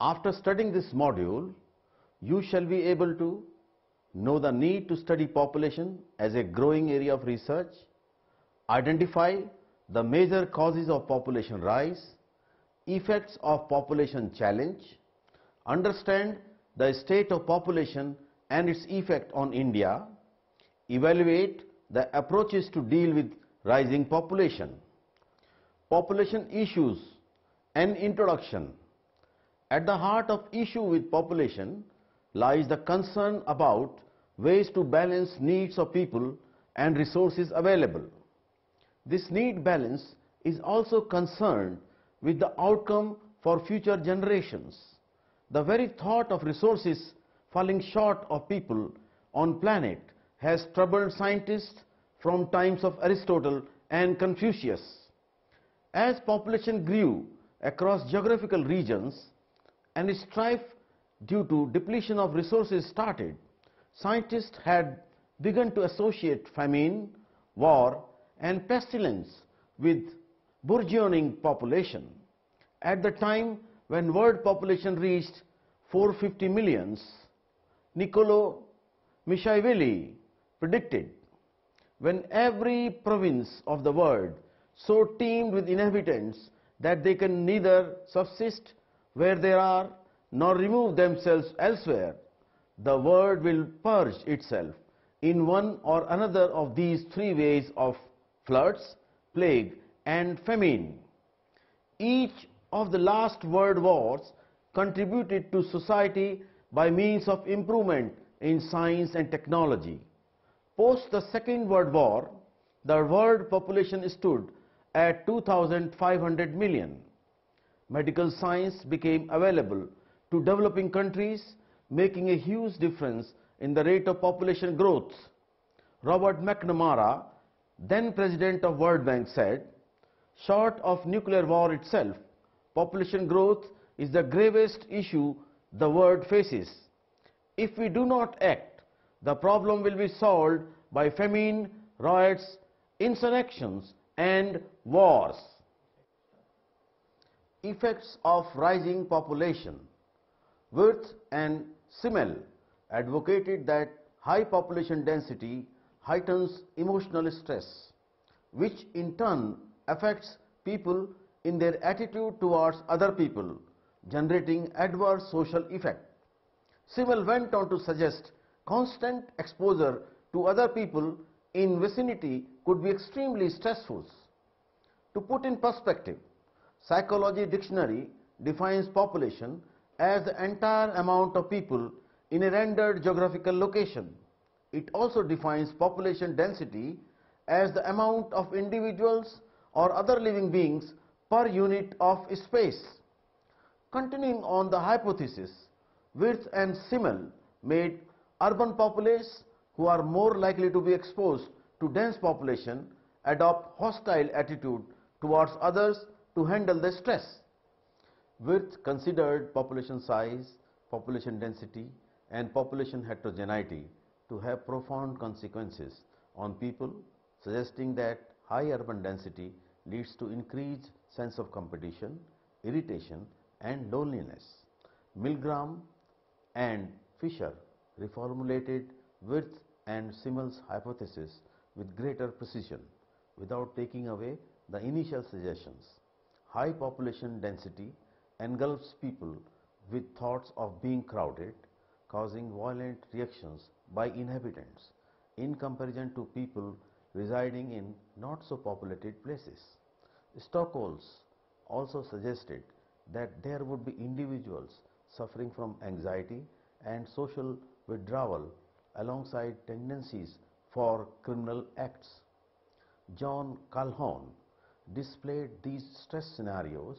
After studying this module, you shall be able to know the need to study population as a growing area of research, identify the major causes of population rise, effects of population challenge, understand the state of population and its effect on India, evaluate the approaches to deal with rising population. Population issues and introduction. At the heart of issue with population lies the concern about ways to balance needs of people and resources available. This need balance is also concerned with the outcome for future generations. The very thought of resources falling short of people on planet has troubled scientists from times of Aristotle and Confucius. As population grew across geographical regions and strife due to depletion of resources started, scientists had begun to associate famine, war and pestilence with burgeoning population. At the time when world population reached 450 millions, Niccolo Machiavelli predicted, when every province of the world so teemed with inhabitants that they can neither subsist where they are nor remove themselves elsewhere, the world will purge itself in one or another of these three ways of floods, plague and famine. Each of the last world wars contributed to society by means of improvement in science and technology. Post the Second World War, the world population stood at 2,500 million. Medical science became available to developing countries, making a huge difference in the rate of population growth. Robert McNamara, then president of World Bank, said, "Short of nuclear war itself, population growth is the gravest issue the world faces. If we do not act, the problem will be solved by famine, riots, insurrections and wars." Effects of rising population. Wirth and Simmel advocated that high population density heightens emotional stress, which in turn affects people in their attitude towards other people, generating adverse social effect. Simmel went on to suggest constant exposure to other people in vicinity could be extremely stressful. To put in perspective, Psychology Dictionary defines population as the entire amount of people in a rendered geographical location. It also defines population density as the amount of individuals or other living beings per unit of space. Continuing on the hypothesis, Wirth and Simmel made urban populace who are more likely to be exposed to dense population adopt hostile attitude towards others to handle the stress. Wirth considered population size, population density and population heterogeneity to have profound consequences on people, suggesting that high urban density leads to increased sense of competition, irritation and loneliness. Milgram and Fisher reformulated Wirth and Simmel's hypothesis with greater precision, without taking away the initial suggestions. High population density engulfs people with thoughts of being crowded, causing violent reactions by inhabitants in comparison to people residing in not so populated places. Stockholm also suggested that there would be individuals suffering from anxiety and social withdrawal alongside tendencies for criminal acts. John Calhoun displayed these stress scenarios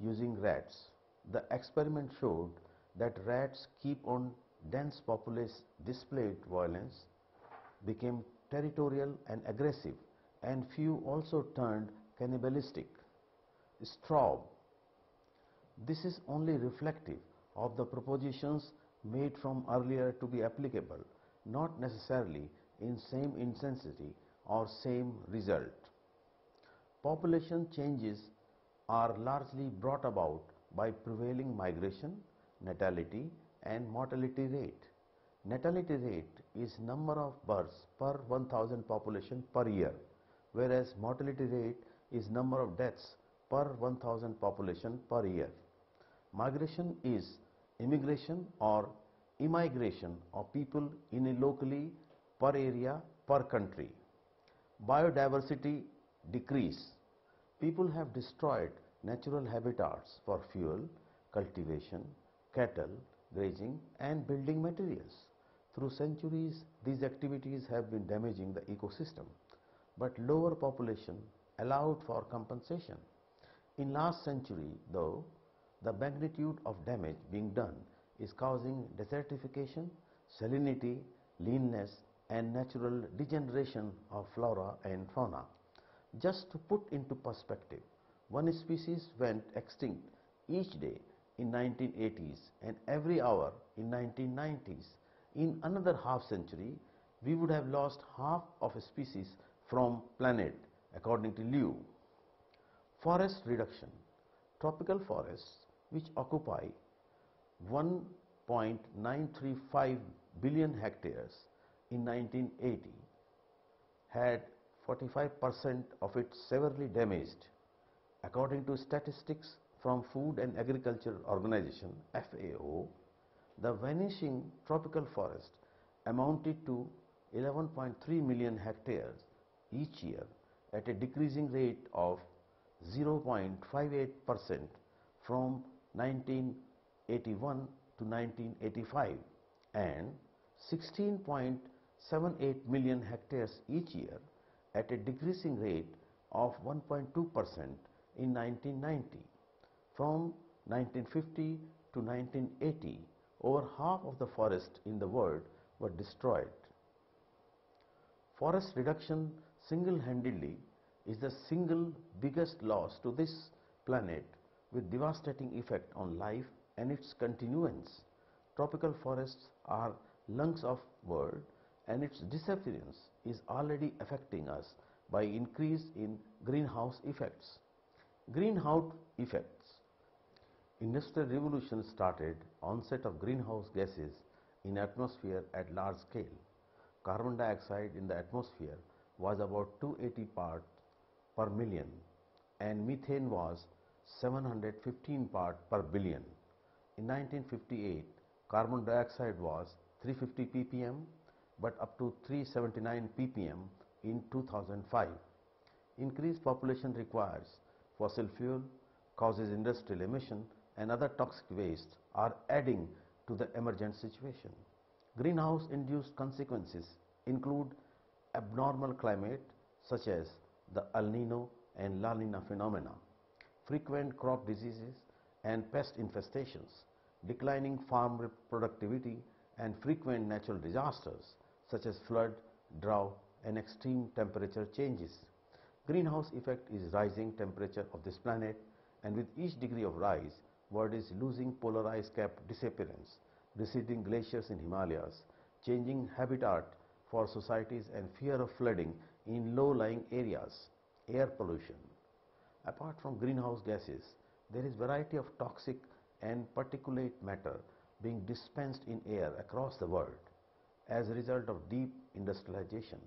using rats. The experiment showed that rats keep on dense populace displayed violence, became territorial and aggressive, and few also turned cannibalistic. Straub. This is only reflective of the propositions made from earlier to be applicable, not necessarily in same intensity or same result. Population changes are largely brought about by prevailing migration natality and mortality rate. Natality rate is number of births per 1000 population per year, whereas mortality rate is number of deaths per 1000 population per year. Migration is immigration or immigration of people in a locally per area per country. Biodiversity decrease. People have destroyed natural habitats for fuel, cultivation, cattle, grazing and building materials. Through centuries, these activities have been damaging the ecosystem, but lower population allowed for compensation. In last century, though, the magnitude of damage being done is causing desertification, salinity, leanness and natural degeneration of flora and fauna. Just to put into perspective, one species went extinct each day in 1980s and every hour in 1990s. In another half century, we would have lost half of a species from planet, according to Liu. Forest reduction. Tropical forests, which occupy 1.935 billion hectares in 1980, had 45% of it severely damaged. According to statistics from Food and Agriculture Organization (FAO), the vanishing tropical forest amounted to 11.3 million hectares each year at a decreasing rate of 0.58% from 1981 to 1985 and 16.78 million hectares each year at a decreasing rate of 1.2% in 1990. From 1950 to 1980, over half of the forests in the world were destroyed. Forest reduction single-handedly is the single biggest loss to this planet, with devastating effect on life and its continuance. Tropical forests are lungs of world, and its disappearance is already affecting us by increase in greenhouse effects. Greenhouse effects. Industrial revolution started onset of greenhouse gases in atmosphere at large scale. Carbon dioxide in the atmosphere was about 280 parts per million and methane was 715 parts per billion. In 1958, carbon dioxide was 350 ppm but up to 379 ppm in 2005. Increased population requires fossil fuel, causes industrial emission and other toxic waste are adding to the emergent situation. Greenhouse induced consequences include abnormal climate such as the El Nino and La Nina phenomena, frequent crop diseases and pest infestations, declining farm productivity and frequent natural disasters such as flood, drought and extreme temperature changes. Greenhouse effect is rising temperature of this planet, and with each degree of rise, world is losing polar ice cap disappearance, receding glaciers in Himalayas, changing habitat for societies and fear of flooding in low-lying areas. Air pollution. Apart from greenhouse gases, there is variety of toxic and particulate matter being dispensed in air across the world. As a result of deep industrialization,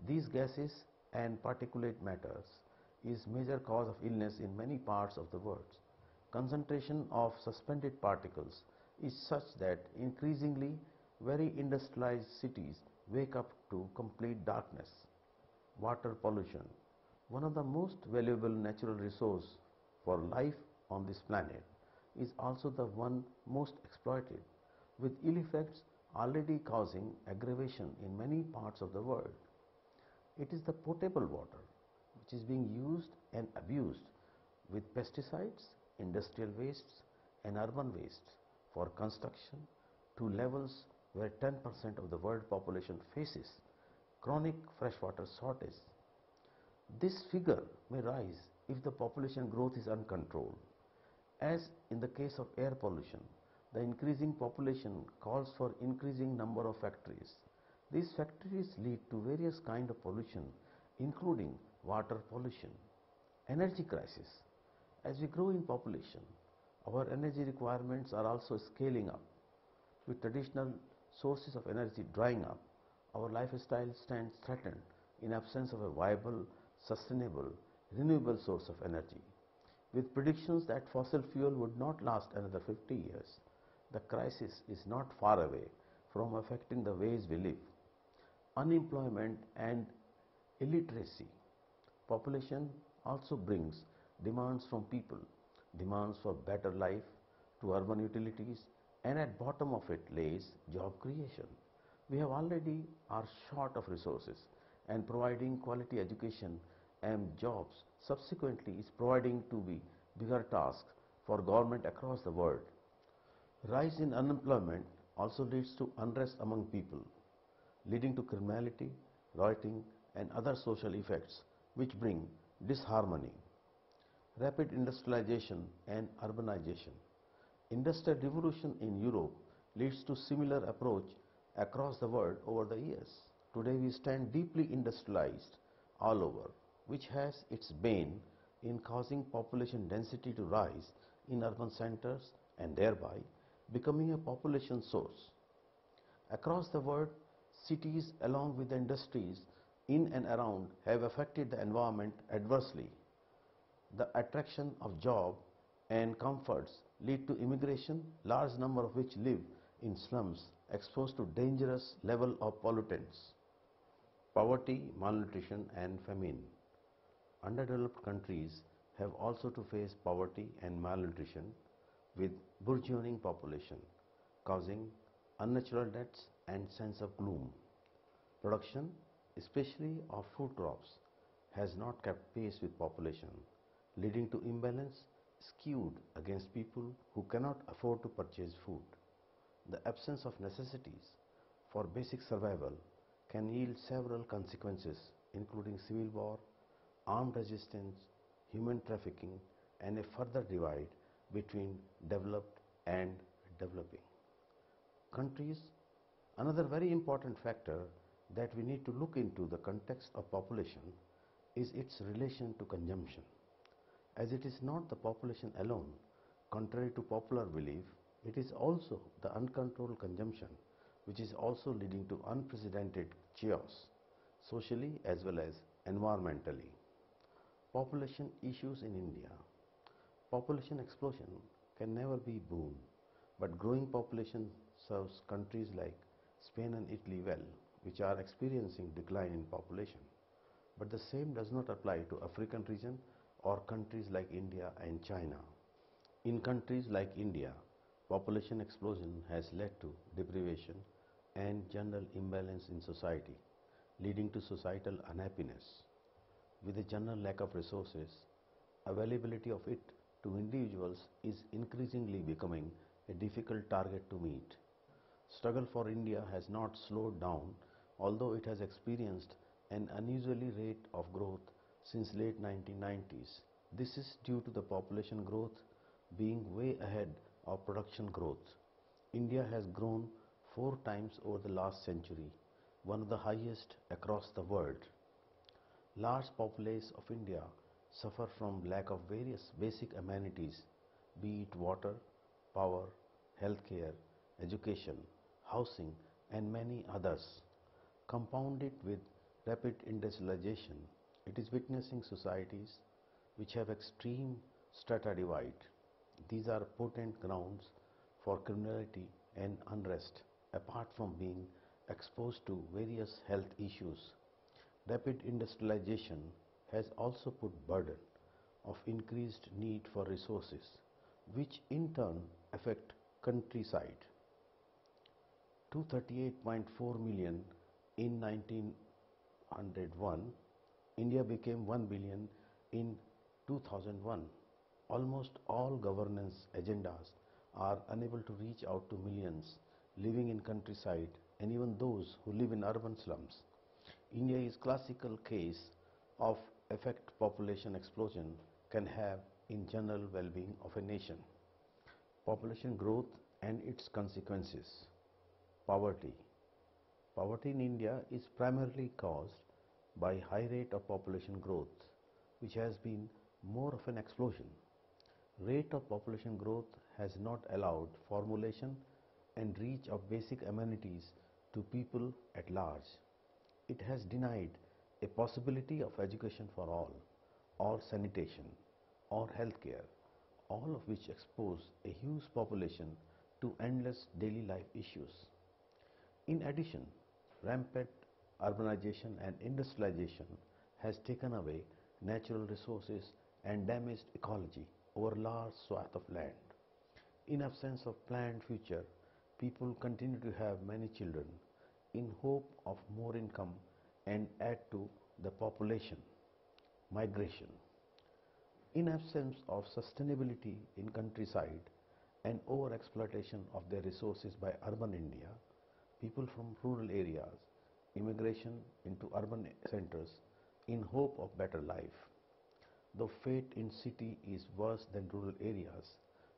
these gases and particulate matters is major cause of illness in many parts of the world. Concentration of suspended particles is such that increasingly very industrialized cities wake up to complete darkness. Water pollution. One of the most valuable natural resource for life on this planet is also the one most exploited, with ill effects already causing aggravation in many parts of the world. It is the potable water which is being used and abused with pesticides, industrial wastes and urban wastes for construction to levels where 10% of the world population faces chronic freshwater shortage. This figure may rise if the population growth is uncontrolled. As in the case of air pollution, the increasing population calls for increasing number of factories. These factories lead to various kinds of pollution, including water pollution. Energy crisis. As we grow in population, Our energy requirements are also scaling up. With traditional sources of energy drying up, our lifestyle stands threatened in absence of a viable, sustainable, renewable source of energy. With predictions that fossil fuel would not last another 50 years, the crisis is not far away from affecting the ways we live. Unemployment and illiteracy. Population also brings demands from people, demands for better life to urban utilities, and at bottom of it lays job creation. We have already are short of resources, and providing quality education and jobs subsequently is providing to be bigger task for government across the world. Rise in unemployment also leads to unrest among people, leading to criminality, rioting, and other social effects which bring disharmony. Rapid industrialization and urbanization. Industrial revolution in Europe leads to similar approach across the world over the years. Today we stand deeply industrialized all over, which has its bane in causing population density to rise in urban centers and thereby becoming a population source. Across the world, cities along with the industries in and around have affected the environment adversely. The attraction of job and comforts lead to immigration, large number of which live in slums exposed to dangerous level of pollutants. Poverty, malnutrition and famine. Underdeveloped countries have also to face poverty and malnutrition with burgeoning population, causing unnatural deaths and sense of gloom. Production, especially of food crops, has not kept pace with population, leading to imbalance skewed against people who cannot afford to purchase food. The absence of necessities for basic survival can yield several consequences including civil war, armed resistance, human trafficking and a further divide between developed and developing countries. Another very important factor that we need to look into the context of population is its relation to consumption. As it is not the population alone, contrary to popular belief, it is also the uncontrolled consumption which is also leading to unprecedented chaos, socially as well as environmentally. Population issues in India. Population explosion can never be boon, but growing population serves countries like Spain and Italy well, which are experiencing decline in population. But the same does not apply to African region or countries like India and China. In countries like India, population explosion has led to deprivation and general imbalance in society, leading to societal unhappiness. With a general lack of resources, availability of it to individuals is increasingly becoming a difficult target to meet. Struggle for India has not slowed down, although it has experienced an unusually rate of growth since late 1990s. This is due to the population growth being way ahead of production growth. India has grown 4 times over the last century, one of the highest across the world. Large populace of India suffer from lack of various basic amenities, be it water, power, healthcare, education, housing and many others. Compounded with rapid industrialization, it is witnessing societies which have extreme strata divide. These are potent grounds for criminality and unrest, apart from being exposed to various health issues. Rapid industrialization has also put burden of increased need for resources, which in turn affect countryside. 238.4 million in 1901, India became 1 billion in 2001. Almost all governance agendas are unable to reach out to millions living in countryside and even those who live in urban slums. India is classical case of effect population explosion can have in general well-being of a nation. Population growth and its consequences. Poverty. Poverty in India is primarily caused by high rate of population growth, which has been more of an explosion. Rate of population growth has not allowed formulation and reach of basic amenities to people at large. It has denied a possibility of education for all, or sanitation, or healthcare, all of which expose a huge population to endless daily life issues. In addition, rampant urbanization and industrialization has taken away natural resources and damaged ecology over large swath of land. In absence of planned future, people continue to have many children in hope of more income and add to the population. Migration. In absence of sustainability in countryside and over-exploitation of their resources by urban India, people from rural areas, immigration into urban centers in hope of better life. Though fate in city is worse than rural areas,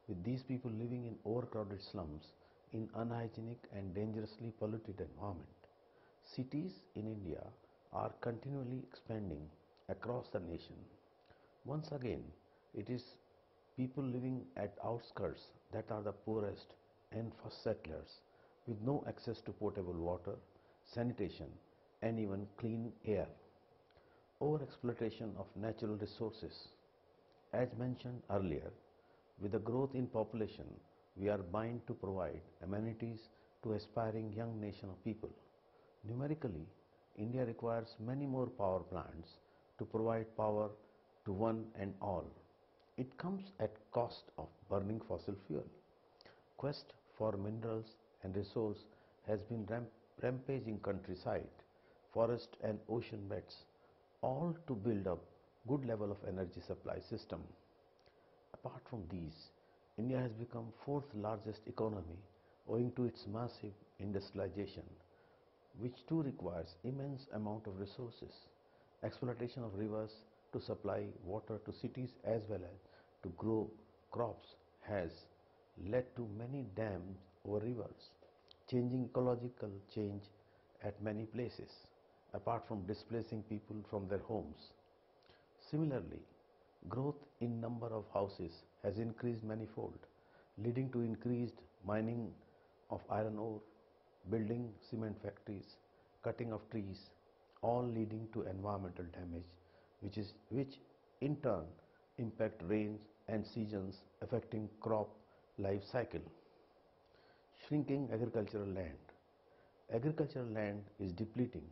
with these people living in overcrowded slums in unhygienic and dangerously polluted environment. Cities in India are continually expanding across the nation. Once again, it is people living at outskirts that are the poorest and first settlers with no access to potable water, sanitation, and even clean air. Overexploitation of natural resources. As mentioned earlier, with the growth in population, we are bound to provide amenities to aspiring young nation of people. Numerically, India requires many more power plants to provide power to one and all. It comes at cost of burning fossil fuel. Quest for minerals and resource has been rampaging countryside, forest and ocean beds, all to build up good level of energy supply system. Apart from these, India has become fourth largest economy owing to its massive industrialization, which too requires immense amount of resources. Exploitation of rivers to supply water to cities as well as to grow crops has led to many dams over rivers, changing ecological change at many places, apart from displacing people from their homes. Similarly, growth in number of houses has increased manifold, leading to increased mining of iron ore, building cement factories, cutting of trees, all leading to environmental damage, which in turn impact rains and seasons, affecting crop life cycle. Shrinking agricultural land. Agricultural land is depleting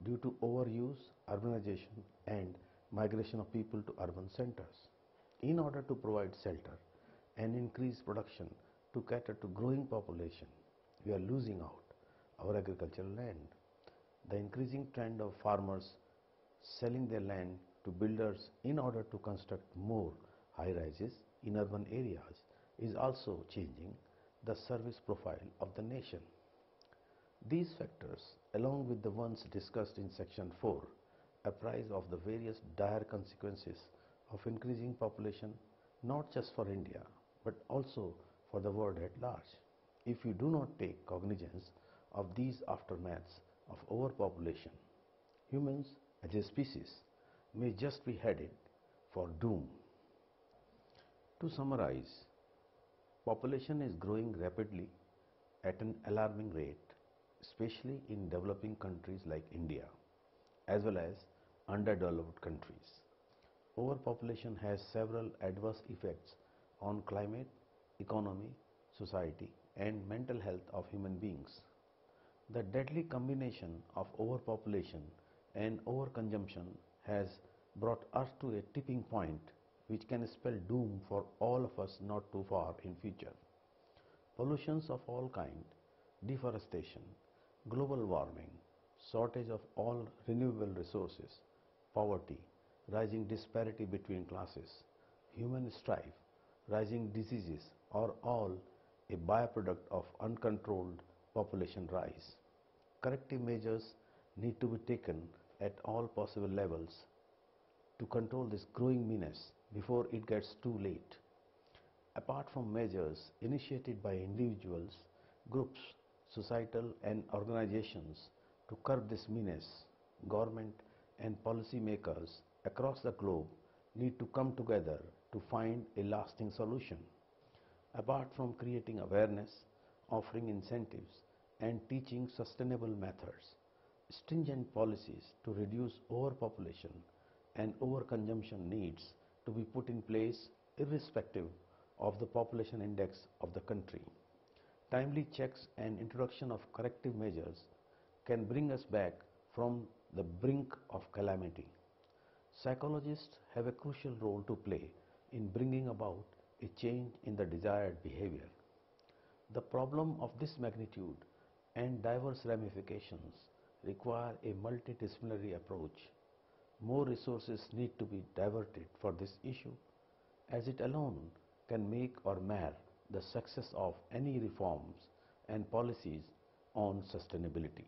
due to overuse, urbanization and migration of people to urban centers. In order to provide shelter and increase production to cater to growing population, we are losing out our agricultural land. The increasing trend of farmers selling their land to builders in order to construct more high-rises in urban areas is also changing the service profile of the nation. These factors, along with the ones discussed in section 4, apprise of the various dire consequences of increasing population not just for India but also for the world at large. If we do not take cognizance of these aftermaths of overpopulation, humans as a species may just be headed for doom. To summarize, population is growing rapidly at an alarming rate, especially in developing countries like India, as well as underdeveloped countries. Overpopulation has several adverse effects on climate, economy, society, and mental health of human beings. The deadly combination of overpopulation and overconsumption has brought Earth to a tipping point which can spell doom for all of us not too far in future. Pollutions of all kind, deforestation, global warming, shortage of all renewable resources, poverty, rising disparity between classes, human strife, rising diseases are all a byproduct of uncontrolled population rise. Corrective measures need to be taken at all possible levels to control this growing menace before it gets too late. Apart from measures initiated by individuals, groups, societal and organizations to curb this menace, government and policy makers across the globe need to come together to find a lasting solution. Apart from creating awareness, offering incentives, and teaching sustainable methods, stringent policies to reduce overpopulation and overconsumption needs to be put in place irrespective of the population index of the country. Timely checks and introduction of corrective measures can bring us back from the brink of calamity. Psychologists have a crucial role to play in bringing about a change in the desired behavior. The problem of this magnitude and diverse ramifications require a multidisciplinary approach. More resources need to be diverted for this issue, as it alone can make or mar the success of any reforms and policies on sustainability.